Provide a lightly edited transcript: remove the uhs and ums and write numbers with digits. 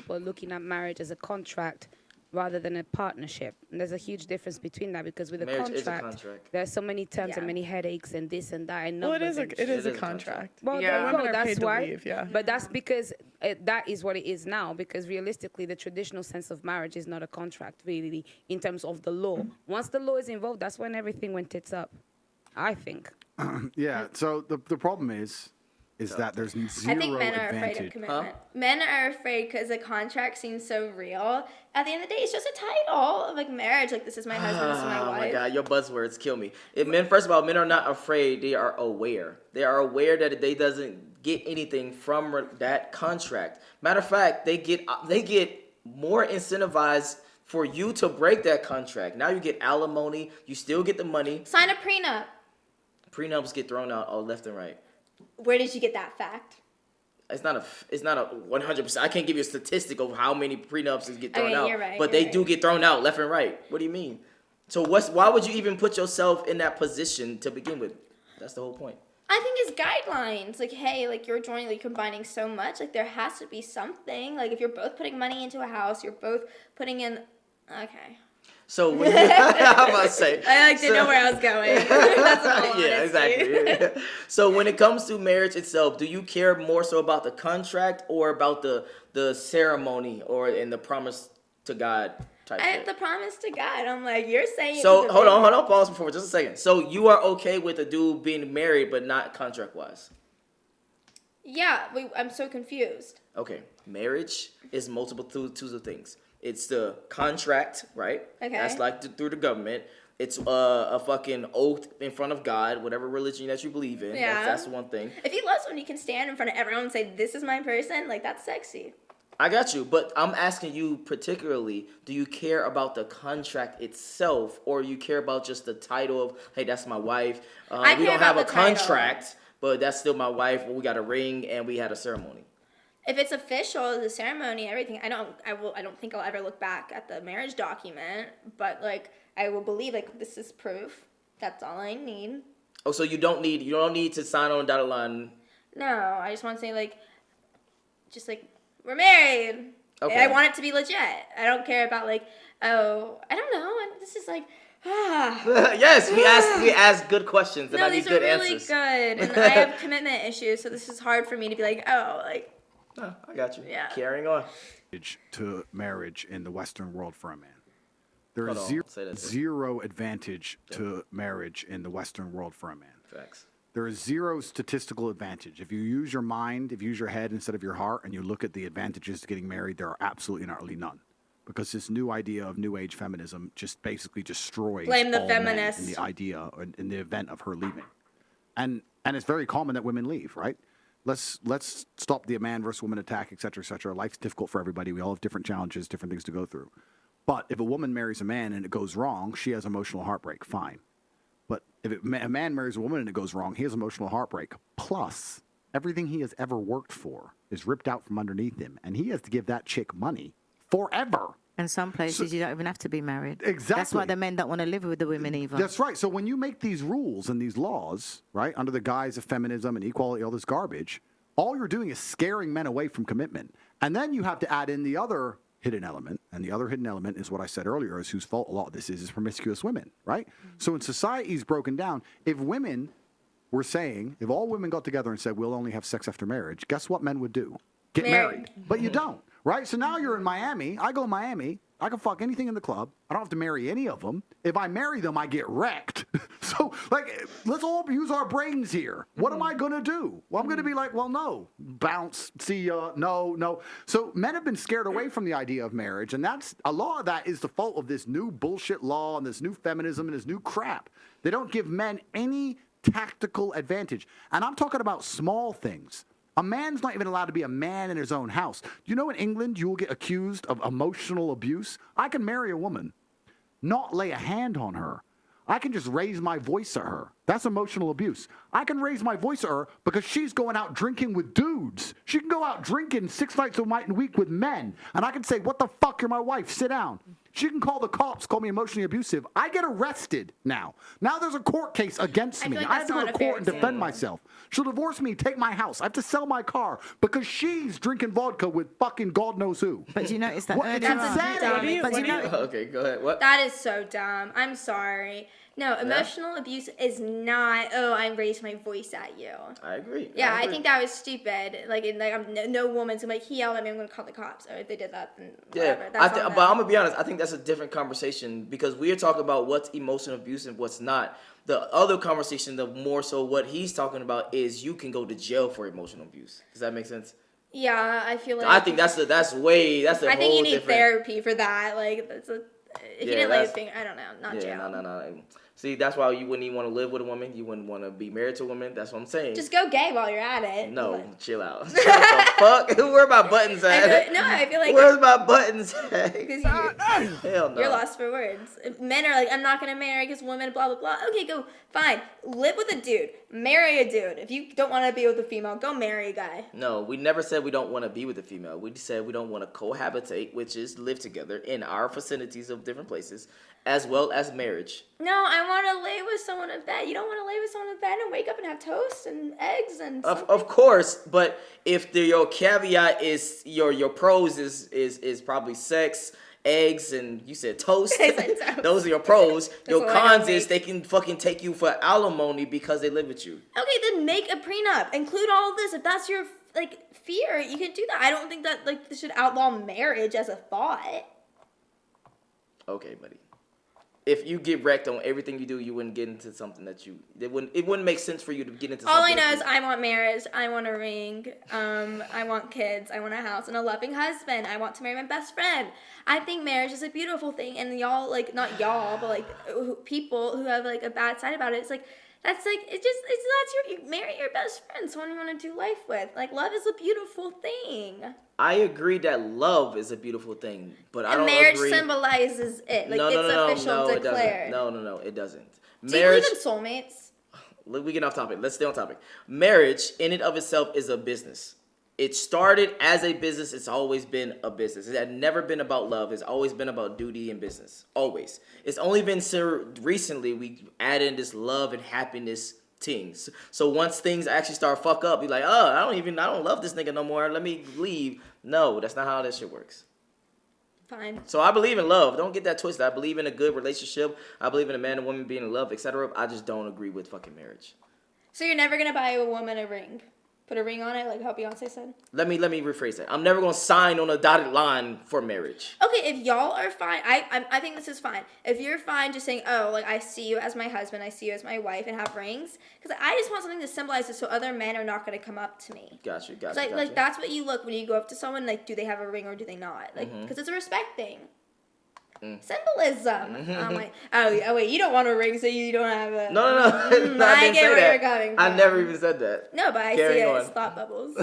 people are looking at marriage as a contract rather than a partnership. And there's a huge difference between that because with Marriage is a contract, contract. there are so many terms and many headaches and this and that and Well, numbers. it is a contract. Well, Yeah, women are that's paid to why. leave, yeah. But that's because that is what it is now. Because realistically, the traditional sense of marriage is not a contract, really, in terms of the law. Once the law is involved, that's when everything went tits up, I think. Yeah. So the problem is that there's zero I think men are afraid of advantage. commitment. Men are afraid because the contract seems so real. At the end of the day, it's just a title of like marriage. Like, this is my husband, this is my wife. Oh my God, your buzzwords kill me. If men, first of all, men are not afraid. They are aware. They are aware that they doesn't get anything from that contract. Matter of fact, they get more incentivized for you to break that contract. Now you get alimony. You still get the money. Sign a prenup. Prenups get thrown out all left and right. Where did you get that fact? It's not a 100%. I can't give you a statistic of how many prenups get thrown out, you're right, but they do get thrown out left and right. What do you mean? So why would you even put yourself in that position to begin with? That's the whole point. I think it's guidelines. Like, hey, like you're joining, like combining so much. Like, there has to be something. Like, if you're both putting money into a house, you're both putting in. Okay. So when I'm about to say, I didn't know where I was going. That's all. Yeah, exactly. So when it comes to marriage itself, do you care more so about the contract or about the ceremony and the promise to God type shit? The promise to God. I'm like, you're saying. So hold on, pause for just a second. So you are okay with a dude being married but not contract wise? Yeah, I'm so confused. Okay, marriage is multiple twos of things. It's the contract, right? Okay. That's like through the government. It's a fucking oath in front of God, whatever religion that you believe in. Yeah. That's one thing. If you love someone, you can stand in front of everyone and say, this is my person. Like, that's sexy. I got you, but I'm asking you particularly, do you care about the contract itself or you care about just the title of, hey, that's my wife. We don't have a contract, but that's still my wife. We got a ring and we had a ceremony. If it's official, the ceremony, everything, I don't think I'll ever look back at the marriage document, but like I will believe like this is proof. That's all I need. Oh, so you don't need to sign on a dotted line. No, I just want to say like we're married. Okay. I want it to be legit. I don't care about like, oh, I don't know. This is like Yes, we ask good questions and I need good answers. No, these are really good. And I have commitment issues, so this is hard for me to be like, oh, like. Oh, I got you. Yeah. Carrying on. To marriage in the Western world for a man. There is zero advantage to marriage in the Western world for a man. Facts. There is zero statistical advantage. If you use your mind, if you use your head instead of your heart, and you look at the advantages to getting married, there are absolutely and utterly none. Because this new idea of New Age feminism just basically destroys Blame the all feminists. men in the idea, in the event of her leaving. And it's very common that women leave, right? Let's stop the man versus woman attack, et cetera, et cetera. Life's difficult for everybody. We all have different challenges, different things to go through. But if a woman marries a man and it goes wrong, she has emotional heartbreak. Fine. But if a man marries a woman and it goes wrong, he has emotional heartbreak. Plus, everything he has ever worked for is ripped out from underneath him, and he has to give that chick money forever. In some places, you don't even have to be married. Exactly. That's why the men don't want to live with the women either. That's right. So when you make these rules and these laws, right, under the guise of feminism and equality, all this garbage, all you're doing is scaring men away from commitment. And then you have to add in the other hidden element. And the other hidden element is what I said earlier, is whose fault a lot of this is promiscuous women, right? So when society's broken down, if women were saying, if all women got together and said, we'll only have sex after marriage, guess what men would do? Get married. But you don't. Right? So now you're in Miami. I go to Miami. I can fuck anything in the club. I don't have to marry any of them. If I marry them, I get wrecked. So, like, let's all use our brains here. What am I going to do? Well, I'm going to be like, well, no. Bounce. See ya. No. So men have been scared away from the idea of marriage, and that's a lot of that is the fault of this new bullshit law and this new feminism and this new crap. They don't give men any tactical advantage. And I'm talking about small things. A man's not even allowed to be a man in his own house. You know, in England, you will get accused of emotional abuse. I can marry a woman, not lay a hand on her. I can just raise my voice at her. That's emotional abuse. I can raise my voice at her because she's going out drinking with dudes. She can go out drinking 6 nights a week with men. And I can say, what the fuck, you're my wife, sit down. She can call the cops, call me emotionally abusive. I get arrested now. Now there's a court case against me. feel like I have to that's go not to a fair court and defend example. myself. She'll divorce me, take my house. I have to sell my car because she's drinking vodka with fucking God knows who. But do you notice that What? earlier It's on? insanity. But do you know, Okay, go ahead. What? That is so dumb. I'm sorry. No, emotional abuse is not, oh, I raised my voice at you. I agree. Yeah, I agree. think that was stupid. Like, no woman's gonna be like, he yelled at me, I'm gonna call the cops. Or if they did that, then whatever. Yeah, That's on but them. I'm gonna be honest. I think that's a different conversation because we are talking about what's emotional abuse and what's not. The other conversation, the more so what he's talking about is you can go to jail for emotional abuse. Does that make sense? Yeah, I feel like. I think that's a I whole think you need different. therapy for that. Like, that's a. If you Yeah, didn't lay a that's- finger, I don't know, not Yeah, jail. no. See, that's why you wouldn't even want to live with a woman. You wouldn't want to be married to a woman. That's what I'm saying. Just go gay while you're at it. no, But- chill out. What the fuck? Where are my buttons at? I feel like Where's my buttons at? because Hell no. you're lost for words. If men are like, I'm not gonna marry because women, blah blah blah. Okay, go fine. Live with a dude. Marry a dude. If you don't want to be with a female, go marry a guy. No, we never said we don't want to be with a female. We said we don't want to cohabitate, which is live together in our vicinities of different places, as well as marriage. No, I want to lay with someone in bed. You don't want to lay with someone in bed and wake up and have toast and eggs and. Of course, but if your caveat is your pros is probably sex, eggs, and you said toast. I said toast. Those are your pros. Your what I cons don't is make. they can fucking take you for alimony because they live with you. Okay, then make a prenup. Include all of this. If that's your like fear, you can do that. I don't think that like this should outlaw marriage as a thought. Okay, buddy. If you get wrecked on everything you do, you wouldn't get into something that it wouldn't make sense for you to get into All I something. know is I want marriage. I want a ring. I want kids. I want a house and a loving husband. I want to marry my best friend. I think marriage is a beautiful thing, and y'all like not y'all, but like people who have like a bad side about it. It's like that's like you marry your best friend, someone you want to do life with. Like love is a beautiful thing. I agree that love is a beautiful thing, but I And don't marriage agree. symbolizes it. Like no, it's official, it declared. doesn't. No, it doesn't. Do you Marriage. believe in soulmates? We get off topic. Let's stay on topic. Marriage, in and of itself, is a business. It started as a business. It's always been a business. It had never been about love. It's always been about duty and business. Always. It's only been recently we add in this love and happiness things. So once things actually start fuck up, you're like, oh, I don't love this nigga no more. Let me leave. No, that's not how that shit works. Fine. So I believe in love. Don't get that twisted. I believe in a good relationship. I believe in a man and woman being in love, etc. I just don't agree with fucking marriage. So you're never gonna buy a woman a ring? Put a ring on it, like how Beyonce said? Let me rephrase that. I'm never gonna sign on a dotted line for marriage. Okay, if y'all are fine, I think this is fine. If you're fine just saying, oh, like I see you as my husband, I see you as my wife, and have rings, because I just want something to symbolize this so other men are not gonna come up to me. Got you. Like that's what you look when you go up to someone, like do they have a ring or do they not? Like, because it's a respect thing. Symbolism. I'm like, oh wait, you don't want a ring, so you don't have a. No. I didn't get say where that. you're coming I from. never even said that. No, but I Carry see it on. as thought bubbles.